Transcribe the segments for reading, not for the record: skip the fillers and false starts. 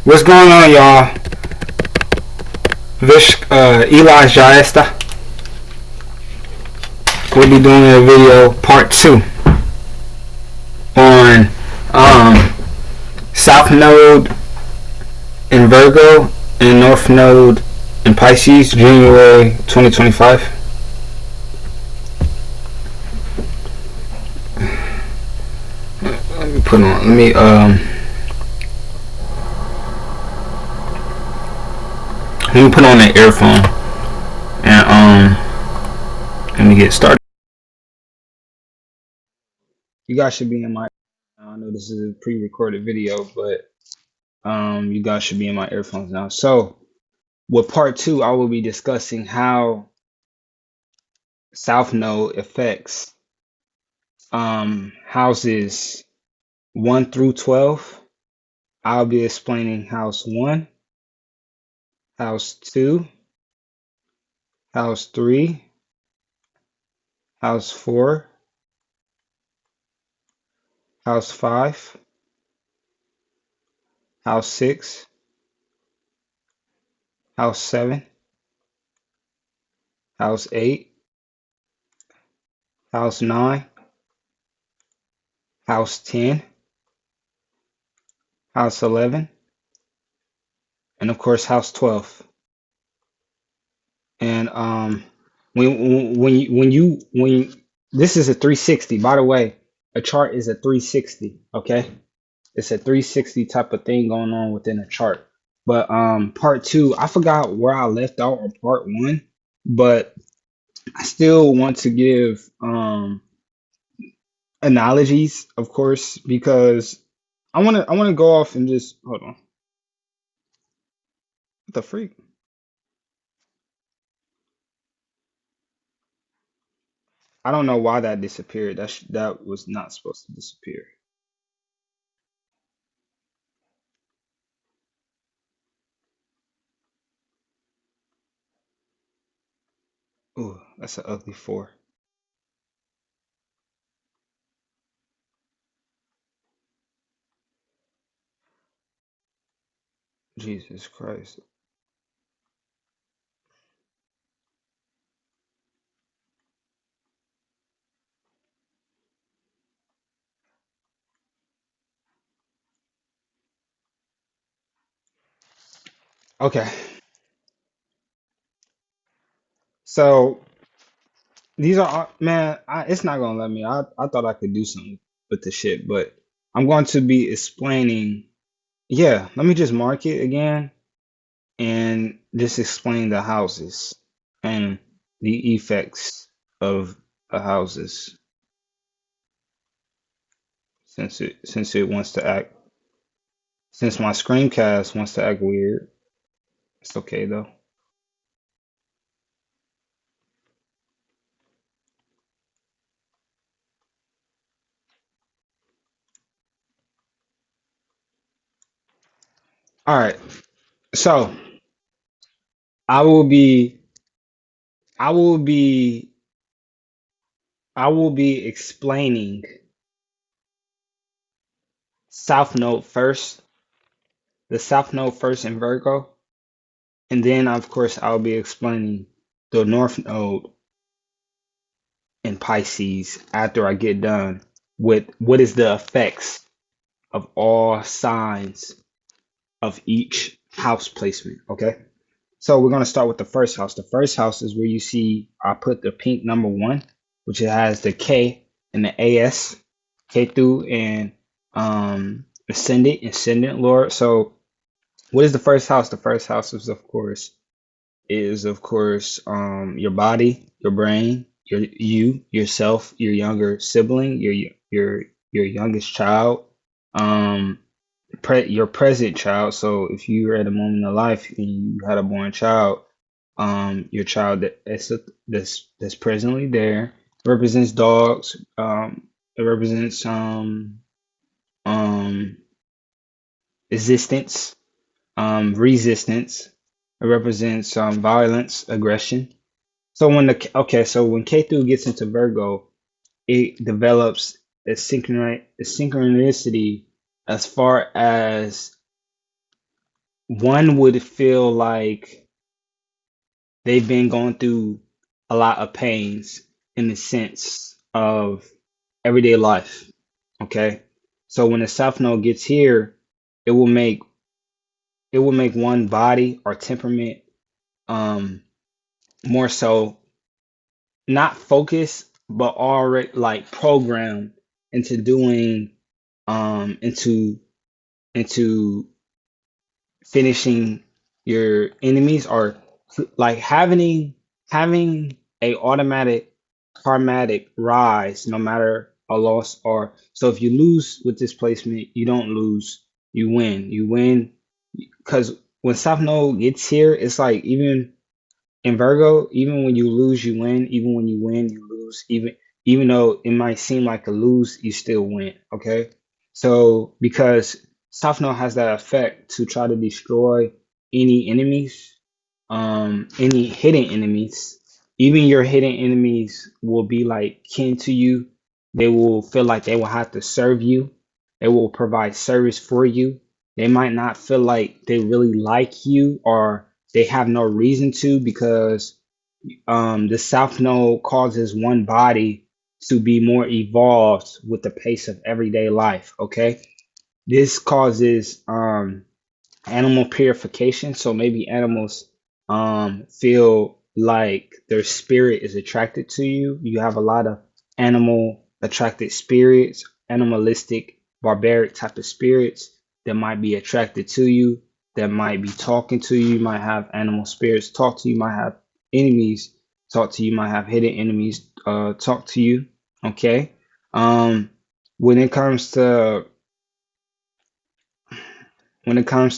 What's going on, y'all? This ELI'S.JYESTHA. We'll be doing a video part 2 on South Node in Virgo and North Node in Pisces, January 2025. Let me put on the earphone and let me get started. You guys should be in my, I know this is a pre-recorded video, but you guys should be in my earphones now. So with part 2, I will be discussing how South Node affects houses 1 through 12. I'll be explaining house 1, house 2, house 3, house 4, house 5, house 6, house 7, house 8, house 9, house 10, house 11, and of course house 12. And when this is a 360, by the way, a chart is a 360, okay? It's a 360 type of thing going on within a chart. But part 2, I forgot where I left out on part 1, but I still want to give analogies, of course, because I want to go off and just hold on. What the freak? I don't know why that disappeared. That was not supposed to disappear. Ooh, that's an ugly 4. Jesus Christ. Okay. So these are, man, it's not gonna let me. I thought I could do something with the shit, but I'm going to be explaining. Yeah, let me just mark it again and just explain the houses and the effects of the houses since it wants to act, since my screencast wants to act weird. It's okay though. All right. So I will be I will be explaining South Node first, the South Node first in Virgo, and then of course I'll be explaining the North Node in Pisces after I get done with what is the effects of all signs of each house placement. Okay. So we're gonna start with the first house. The first house is where you see I put the pink number 1, which it has the K and the AS, Ketu and ascendant Lord. So what is the first house? The first house is of course your body, your brain, yourself, your younger sibling, your youngest child, your present child. So if you're at a moment of life and you had a born child, your child that's presently there represents dogs. It represents existence, resistance. It represents violence, aggression. So when Ketu gets into Virgo, it develops a synchronicity as far as one would feel like they've been going through a lot of pains in the sense of everyday life. Okay. So when the South Node gets here, it will make one body or temperament um more so not focused but already like programmed into doing into into finishing your enemies, or like having a automatic karmatic rise no matter a loss. Or so if you lose with this placement, you don't lose, you win because when South Node gets here, it's like even in Virgo, even when you lose, you win. Even when you win, you lose. Even though it might seem like a lose, you still win. Okay. So because South Node has that effect to try to destroy any enemies, any hidden enemies. Even your hidden enemies will be like kin to you. They will feel like they will have to serve you. They will provide service for you. They might not feel like they really like you, or they have no reason to, because the South Node causes one body to be more evolved with the pace of everyday life. Okay, this causes animal purification. So maybe animals feel like their spirit is attracted to you. You have a lot of animal attracted spirits, animalistic, barbaric type of spirits that might be attracted to you, that might be talking to you. You might have animal spirits talk to you, might have enemies talk to you, might have hidden enemies talk to you. Okay. Um, when it comes to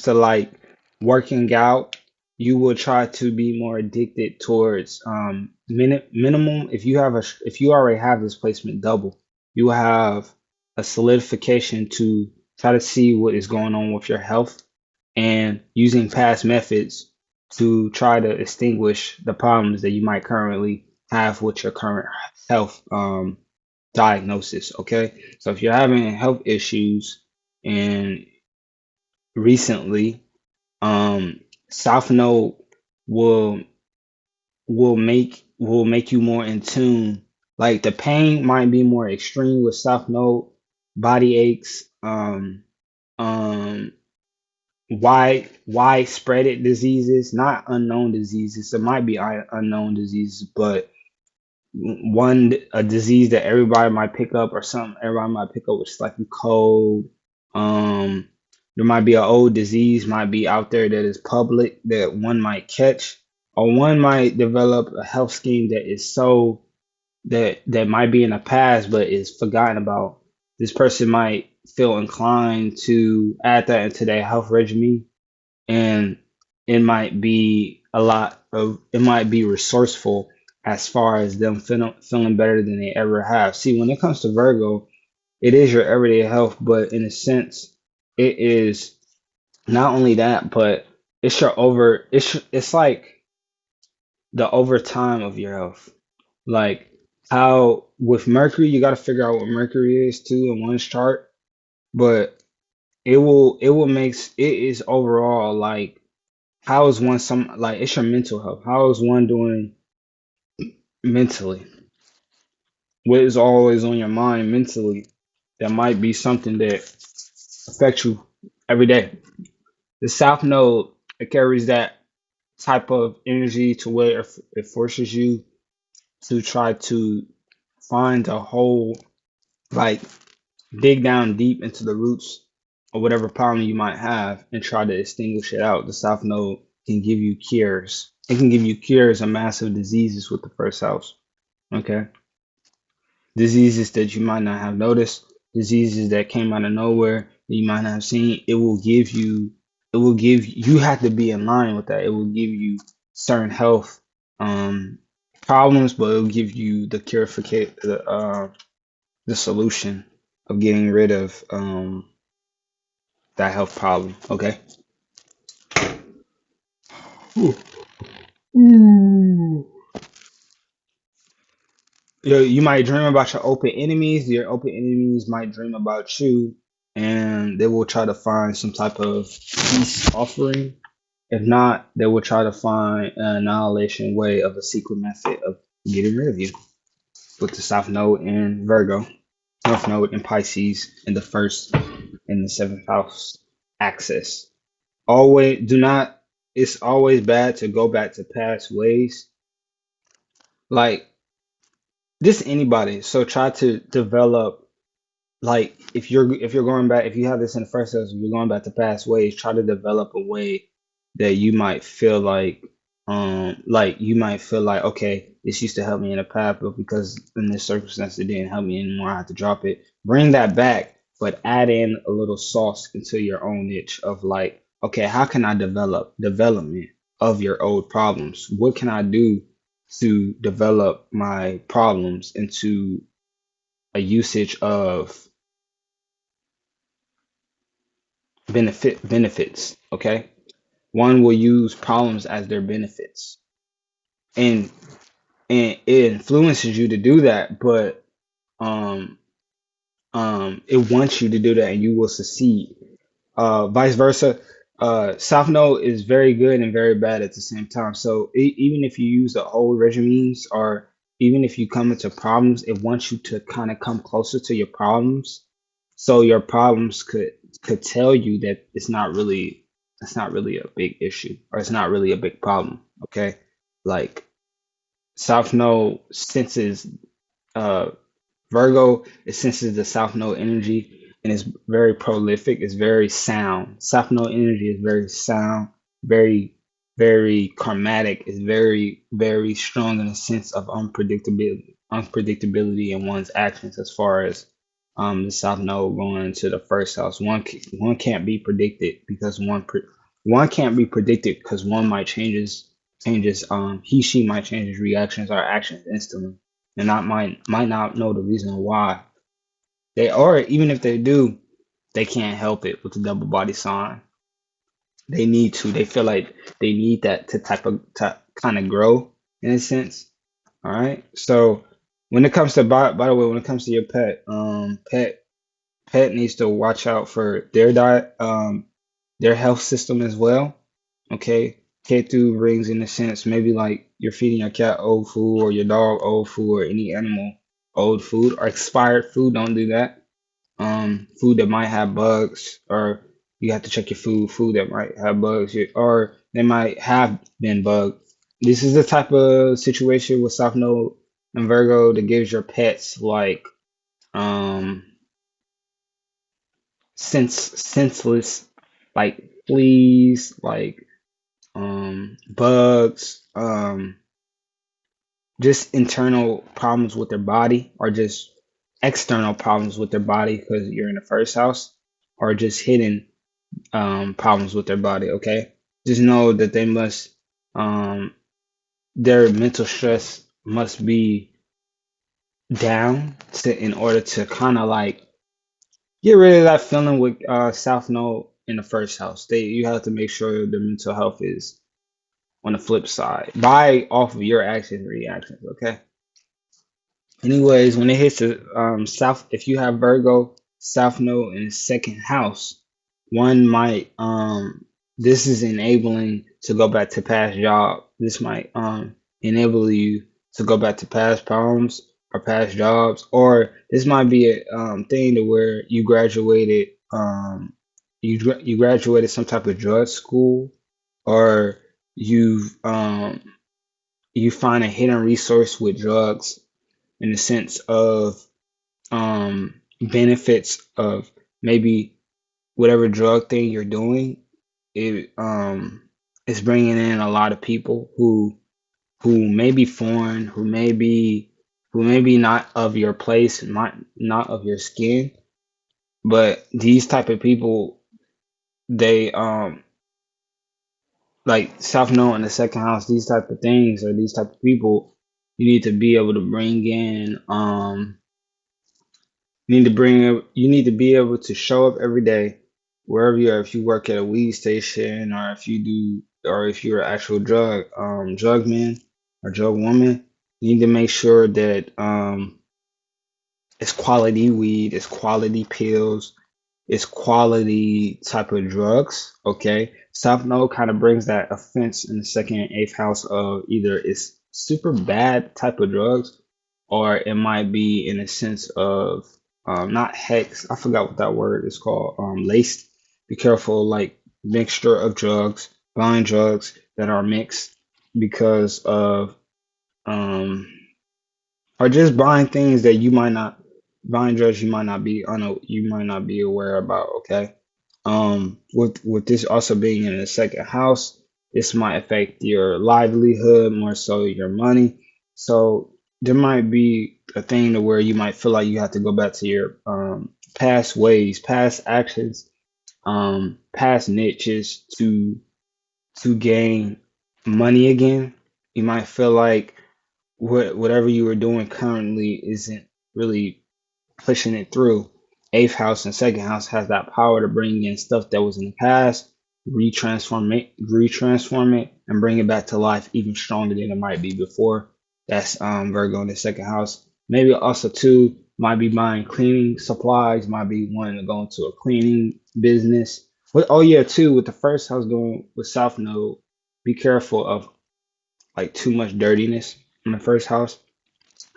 like working out, you will try to be more addicted towards minimum. If you already have this placement double, you will have a solidification to try to see what is going on with your health, and using past methods to try to extinguish the problems that you might currently have with your current health diagnosis. Okay, so if you're having health issues and recently, South Node will make you more in tune. Like the pain might be more extreme with South Node, body aches, um, widespread diseases, not unknown diseases. There might be unknown diseases, but one a disease that everybody might pick up, or something everybody might pick up, which is like a cold. Um, there might be an old disease might be out there that is public that one might catch, or one might develop a health scheme that is so that might be in the past but is forgotten about. This person might feel inclined to add that into their health regimen, and it might be resourceful as far as them feeling better than they ever have. See, when it comes to Virgo, it is your everyday health, but in a sense, it is not only that, but it's like the overtime of your health. Like how with Mercury, you got to figure out what Mercury is too in one's chart, but it will makes it is overall like how is one some like it's your mental health. How is one doing mentally? What is always on your mind mentally? That might be something that affects you every day. The South Node, it carries that type of energy to where it forces you to try to find a whole, like dig down deep into the roots of whatever problem you might have and try to extinguish it out. The South Node can give you cures. It can give you cures of massive diseases with the first house. Okay. Diseases that you might not have noticed, diseases that came out of nowhere that you might not have seen. You have to be in line with that. It will give you certain health um problems, but it will give you the the solution of getting rid of that health problem. Okay. Ooh. Ooh. You might dream about your open enemies. Your open enemies might dream about you, and they will try to find some type of peace offering. If not, they will try to find an annihilation way of a secret method of getting rid of you with the South Node in Virgo, North Node in Pisces, in the first and the seventh house axis. Always do not, it's always bad to go back to past ways. Like, just anybody. So try to develop, like, if you're going back, if you have this in the first house, if you're going back to past ways, try to develop a way that you might feel like you might feel like, okay, this used to help me in the past, but because in this circumstance it didn't help me anymore, I have to drop it. Bring that back, but add in a little sauce into your own niche of like, okay, how can I development of your old problems? What can I do to develop my problems into a usage of benefits? Okay, one will use problems as their benefits, and it influences you to do that, but um it wants you to do that and you will succeed. Vice versa. South Node is very good and very bad at the same time. So even if you use the old regimes, or even if you come into problems, it wants you to kind of come closer to your problems, so your problems could tell you that it's not really a big issue, or it's not really a big problem. Okay, like South Node senses uh Virgo, it senses the South Node energy and it's very prolific. It's very sound. South Node energy is very sound, very, very karmatic. It's very, very strong in a sense of unpredictability in one's actions. As far as the South Node going into the first house, one can't be predicted, because one can't be predicted because one might changes he she might change his reactions or actions instantly, and not might not know the reason why they are. Even if they do, they can't help it with the double body sign. They need to. They feel like they need that to kind of grow in a sense. All right. So when it comes to, by the way, when it comes to your pet needs to watch out for their diet, their health system as well. Okay. Ketu brings in a sense, maybe like you're feeding your cat old food, or your dog old food, or any animal old food or expired food. Don't do that. Food that might have bugs, or you have to check your food that might have bugs, or they might have been bugged. This is the type of situation with South Node and Virgo that gives your pets like um senseless, like fleas, like bugs, just internal problems with their body, or just external problems with their body because you're in the first house, or just hidden problems with their body. Okay, just know that they must their mental stress must be down in order to kind of like get rid of that feeling with South Node in the first house. You have to make sure their mental health is on the flip side by off of your actions and reactions. Okay. Anyways, when it hits the south, if you have Virgo South Node in the second house, one might this is enabling to go back to past job. This might enable you to go back to past problems or past jobs, or this might be a thing to where you graduated you graduated some type of drug school, or you find a hidden resource with drugs, in the sense of benefits of maybe whatever drug thing you're doing. It is bringing in a lot of people who may be foreign, who may be not of your place, not of your skin, but these type of people, they like South Node in the second house, these type of things, or these type of people, you need to be able to bring in you need to be able to show up every day wherever you are. If you work at a weed station, or if you're an actual drug man or drug woman, you need to make sure that it's quality weed, it's quality pills, is quality type of drugs. Okay, South Node kind of brings that offense in the second and eighth house of either it's super bad type of drugs, or it might be in a sense of not hex. I forgot what that word is called. Laced. Be careful, like mixture of drugs, buying drugs that are mixed because of um or just buying things that you might not buying drugs you might not be aware about. Okay, with this also being in the second house, this might affect your livelihood more so your money. So there might be a thing to where you might feel like you have to go back to your past ways, past actions, past niches to gain money again. You might feel like whatever you were doing currently isn't really pushing it through. Eighth house and second house has that power to bring in stuff that was in the past, retransform it, and bring it back to life even stronger than it might be before. That's Virgo in the second house. Maybe also too might be buying cleaning supplies, might be wanting to go into a cleaning business. But oh yeah, too with the first house going with South Node, be careful of like too much dirtiness in the first house.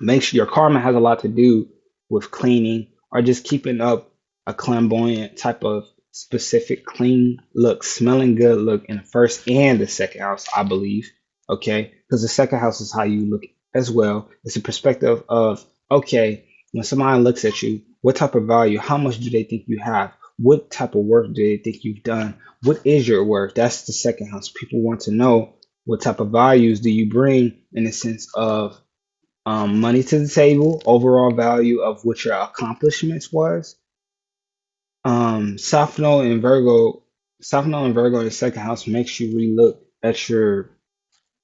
Make sure your karma has a lot to do with cleaning or just keeping up a flamboyant type of specific clean look, smelling good look in the first and the second house, I believe. Okay, because the second house is how you look as well. It's a perspective of okay, when somebody looks at you, what type of value, how much do they think you have? What type of work do they think you've done? What is your work? That's the second house. People want to know what type of values do you bring in the sense of money to the table, overall value of what your accomplishments was. South Node and Virgo, South Node and Virgo in the second house makes you relook at your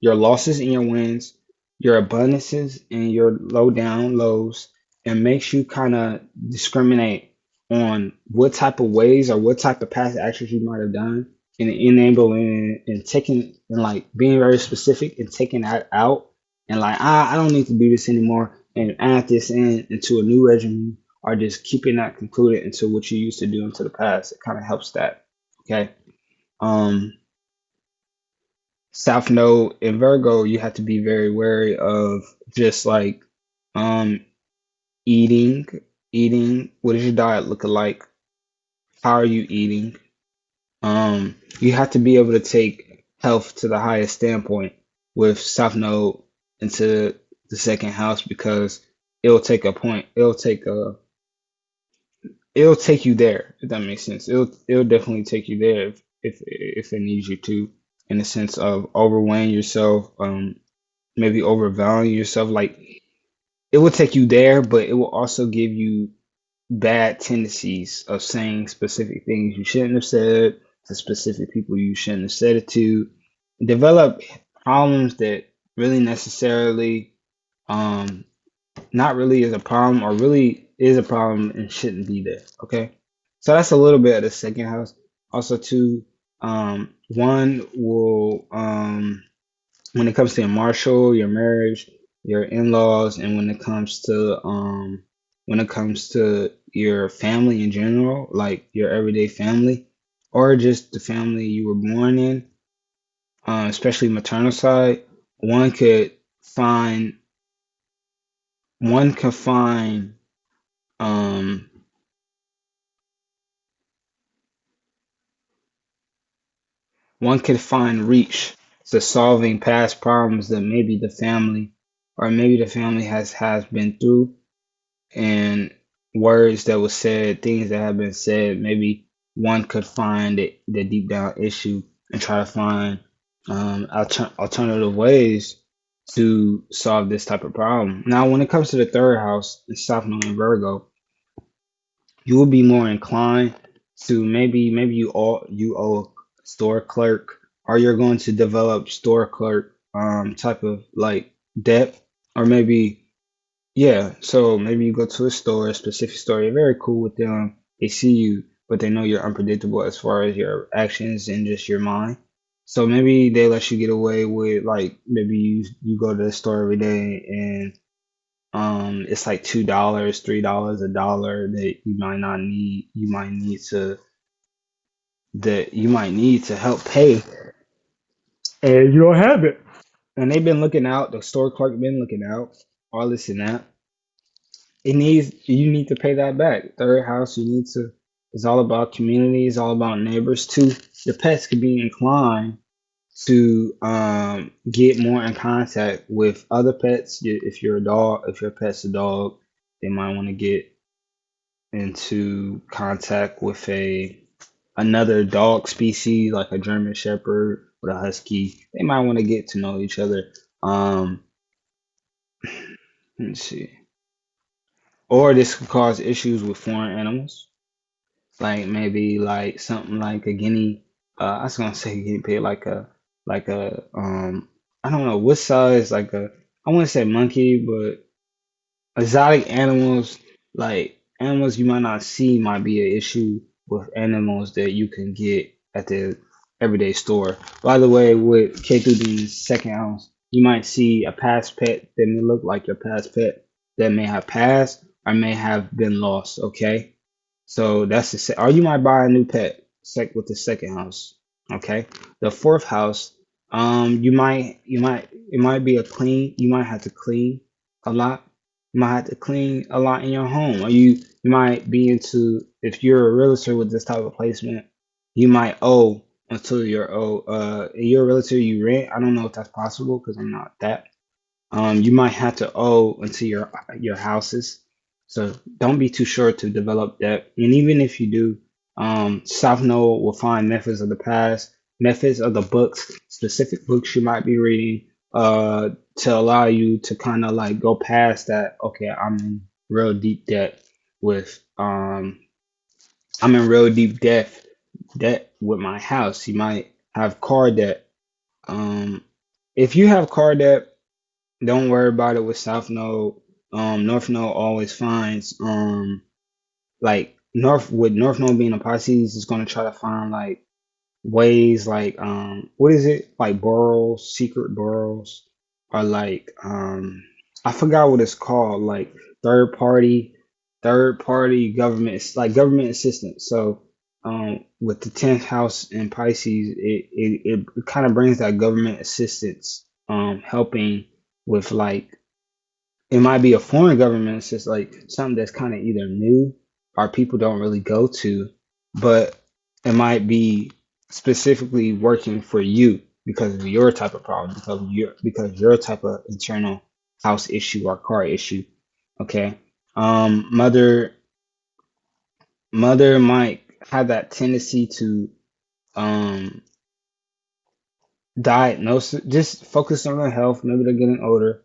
losses and your wins, your abundances and your low down lows, and makes you kind of discriminate on what type of ways or what type of past actions you might have done, and enabling and taking and like being very specific and taking that out and like I don't need to do this anymore and add this into a new regimen or just keeping that concluded into what you used to do into the past. It kind of helps that. Okay. Um, South Node in Virgo, you have to be very wary of just like um eating, eating. What does your diet look like? How are you eating? You have to be able to take health to the highest standpoint with South Node into the second house because it'll take a point. It'll take you there if that makes sense. It'll definitely take you there if it needs you to, in the sense of overweighing yourself, maybe overvaluing yourself. Like it will take you there, but it will also give you bad tendencies of saying specific things you shouldn't have said to specific people you shouldn't have said it to. Develop problems that really necessarily um not really is a problem or really is a problem and shouldn't be there. Okay. So that's a little bit of the second house. Also too, one will when it comes to your martial, your marriage, your in-laws, and when it comes to your family in general, like your everyday family, or just the family you were born in, especially maternal side, one could find one could find um one could find reach to solving past problems that maybe the family or maybe the family has been through, and words that was said, things that have been said, maybe one could find the deep down issue and try to find alternative ways to solve this type of problem. Now, when it comes to the third house, the South Node in Virgo, you will be more inclined to maybe you owe a store clerk or you're going to develop store clerk type of like debt, or maybe yeah, so maybe you go to a store, a specific store, you're very cool with them, they see you, but they know you're unpredictable as far as your actions and just your mind. So maybe they let you get away with like maybe you go to the store every day and It's like $2, $3, $1 that you might not need. You might need to help pay, and you don't have it. And they've been looking out. The store clerk been looking out. All this and that. You need to pay that back. Third house, you need to. It's all about community. It's all about neighbors too. Your pets could be inclined to get more in contact with other pets. If you're a dog, if your pet's a dog, they might want to get into contact with another dog species like a German Shepherd or a Husky. They might want to get to know each other. Um, let's see. Or this could cause issues with foreign animals, like maybe like something like a guinea. I was gonna say guinea pig, like a I don't know what size, like a I want to say monkey, but exotic animals, like animals you might not see, might be an issue with animals that you can get at the everyday store. By the way, with K through D's second house, you might see a past pet that may look like your past pet that may have passed or may have been lost. Okay, so that's or you might buy a new pet with the second house. Okay, the fourth house, it might be a clean. You might have to clean a lot. You might have to clean a lot in your home, or you might be into, if you're a realtor with this type of placement, you might owe until you're owe. You're a realtor, you rent. I don't know if that's possible because I'm not that. You might have to owe until your houses. So don't be too short to develop debt. And even if you do, South Node will find methods of the past, methods of the books, specific books you might be reading, to allow you to kind of like go past that. Okay, real deep debt with I'm in real debt with my house. You might have car debt. Um, if you have car debt, don't worry about it with South Node. North Node always finds like North Node being a Pisces is gonna try to find like ways like what is it, like boroughs, secret boroughs, or like I forgot what it's called, like third party third party government. It's like government assistance. So with the 10th house in Pisces, it kind of brings that government assistance, helping with like, it might be a foreign government. It's just like something that's kind of either new or people don't really go to, but it might be specifically working for you because of your type of problem, because your type of internal house issue or car issue. Okay. Mother might have that tendency to um diagnose it. Just focus on their health. Maybe they're getting older.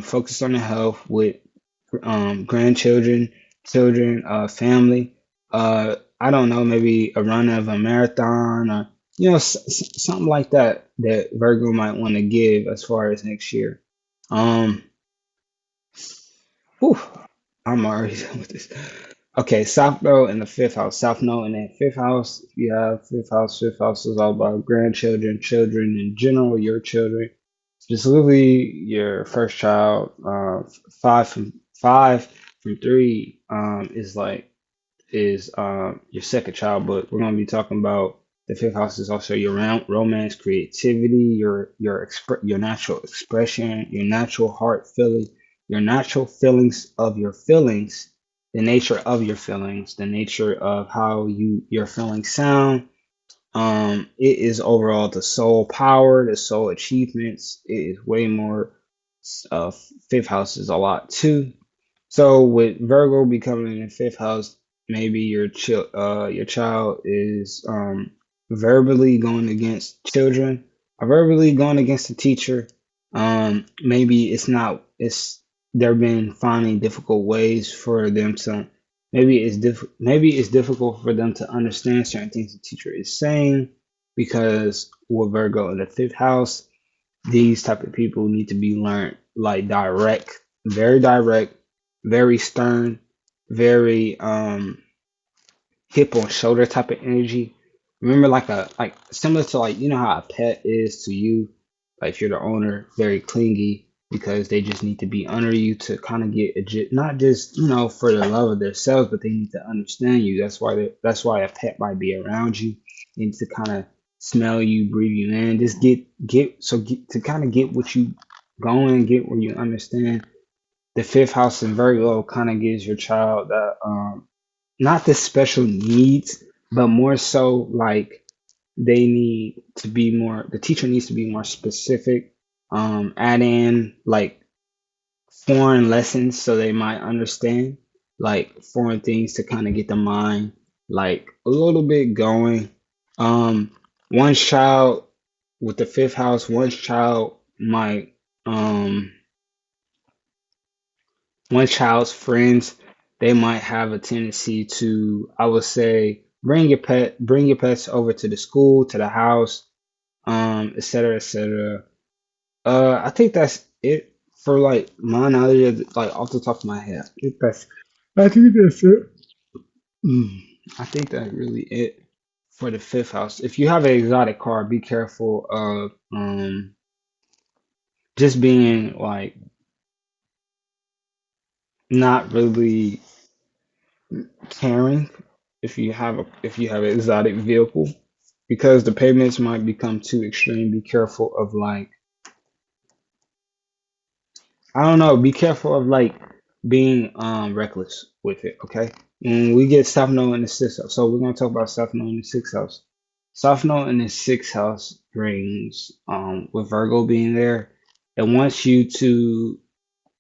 Focus on the health with grandchildren, children, family. I don't know, maybe a run of a marathon, or something like that that Virgo might want to give as far as next year. Um, whew, I'm already done with this. Okay, South Node in the fifth house. South Node in that fifth house. If you have fifth house, fifth house is all about grandchildren, children in general, your children, specifically your first child. Five from three is your second child, but we're gonna be talking about the fifth house is also your romance, creativity, your natural expression, your natural heart feeling, your natural feelings of your feelings, the nature of your feelings, the nature of how your feelings sound. It is overall the soul power, the soul achievements. It is way more. Uh, fifth house is a lot too. So with Virgo becoming in the fifth house, maybe your child is verbally going against children, or verbally going against the teacher. Maybe they've been finding difficult ways for them to, maybe it's difficult for them to understand certain things the teacher is saying, because with Virgo in the fifth house, these type of people need to be learned like direct, very stern, very hip on shoulder type of energy. Remember, like similar to, like, how a pet is to you, like if you're the owner, very clingy. because they just need to be under you to kind of get not just, you know, for the love of themselves, but they need to understand you. That's why a pet might be around you. They need to kind of smell you, breathe you in, just get to kind of get what you going, get where you understand. The fifth house in Virgo kind of gives your child that not the special needs, but more so like they need to be more, the teacher needs to be more specific, add in like foreign lessons so they might understand, like foreign things to kind of get the mind like a little bit going. um one child with the fifth house, one child might one child's friends, they might have a tendency to, I would say, bring your pets over to the school, to the house, et cetera, et cetera. I think that's it for like my knowledge, like off the top of my head. I think that's it. I think that's really it for the fifth house. If you have an exotic card, be careful of just being like not really caring if you have an exotic vehicle, because the payments might become too extreme. Be careful of like, I don't know, be careful of like being reckless with it, okay? When we get South Node in the sixth house, so we're gonna talk about South Node in the sixth house. South Node in the sixth house brings with Virgo being there, it wants you to,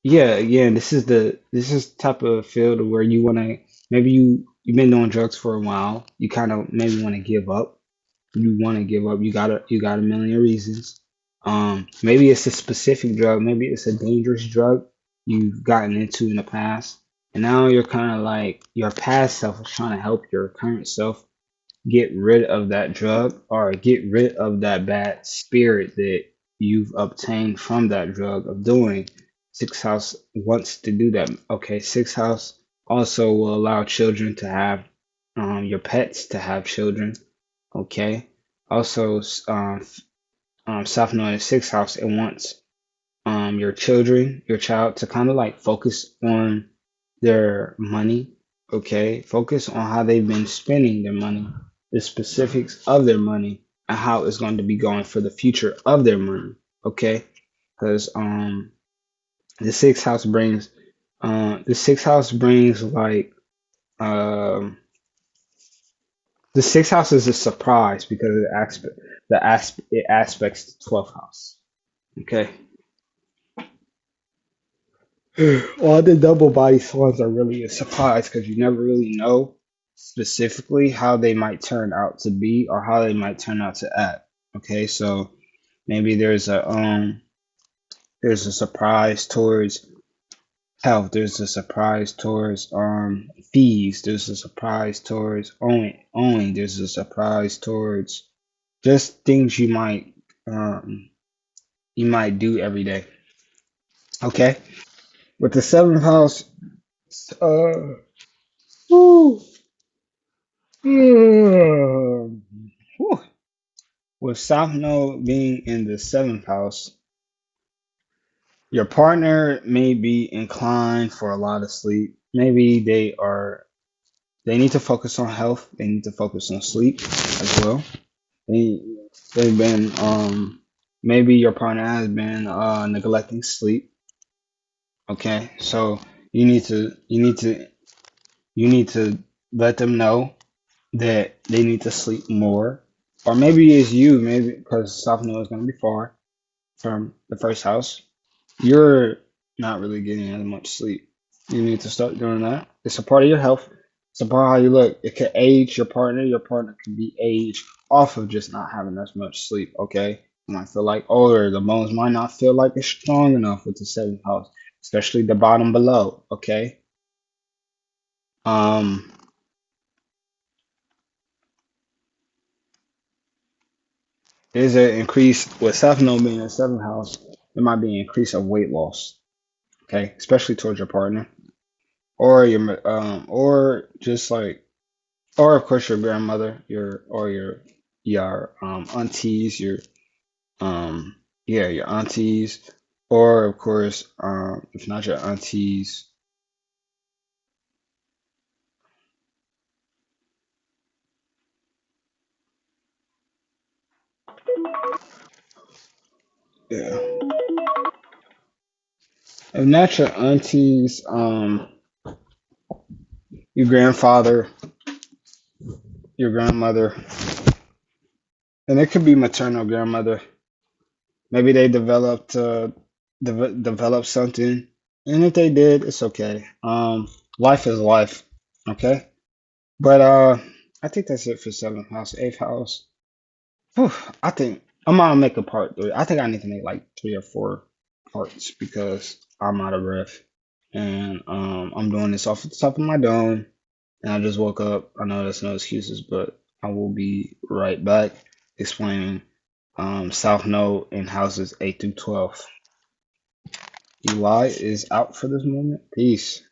yeah, again, this is type of field where you wanna, maybe you've been doing drugs for a while, you kind of maybe want to give up. You want to give up. You got a million reasons. Maybe it's a specific drug. Maybe it's a dangerous drug you've gotten into in the past, and now you're kind of like your past self is trying to help your current self get rid of that drug or get rid of that bad spirit that you've obtained from that drug of doing. Sixth house wants to do that. Okay, sixth house also will allow children to have your pets to have children. Okay. Also, South Node in the sixth house, it wants your children, your child to kind of like focus on their money. Okay. Focus on how they've been spending their money, the specifics of their money, and how it's going to be going for the future of their money. Okay. Because the sixth house brings like um the sixth house is a surprise because it aspects the 12th house. Okay. All the double body swans are really a surprise because you never really know specifically how they might turn out to be or how they might turn out to act. Okay, so maybe there's a surprise towards health, there's a surprise towards fees, there's a surprise towards owing, there's a surprise towards just things um you might do every day. Okay. With the seventh house, uh whew, whew, with South Node being in the seventh house, your partner may be inclined for a lot of sleep. Maybe they need to focus on health. They need to focus on sleep as well. They they've been maybe your partner has been neglecting sleep. Okay, so you need to let them know that they need to sleep more. Or maybe it's you, maybe because South Node is going to be far from the first house. You're not really getting as much sleep. You need to start doing that. It's a part of your health. It's a part of how you look. It could age your partner. Your partner can be aged off of just not having as much sleep. Okay, you might feel like older. The bones might not feel like it's strong enough with the seventh house, especially the bottom below. Okay. Um, there's an increase with South Node being in the seventh house. There might be an increase of weight loss. Okay, especially towards your partner or or just like, or of course your grandmother, your aunties, your yeah, your aunties, Or of course, if not your aunties. Yeah. If not your aunties, your grandfather, your grandmother, and it could be maternal grandmother. Maybe they developed something, and if they did, it's okay. Life is life, okay. But I think that's it for seventh house, eighth house. Whew, I think I'm gonna make a part three. I think I need to make like 3 or 4 parts because I'm out of breath, and I'm doing this off the top of my dome, and I just woke up. I know that's no excuses, but I will be right back explaining South Node in houses 8 through 12. Eli is out for this moment. Peace.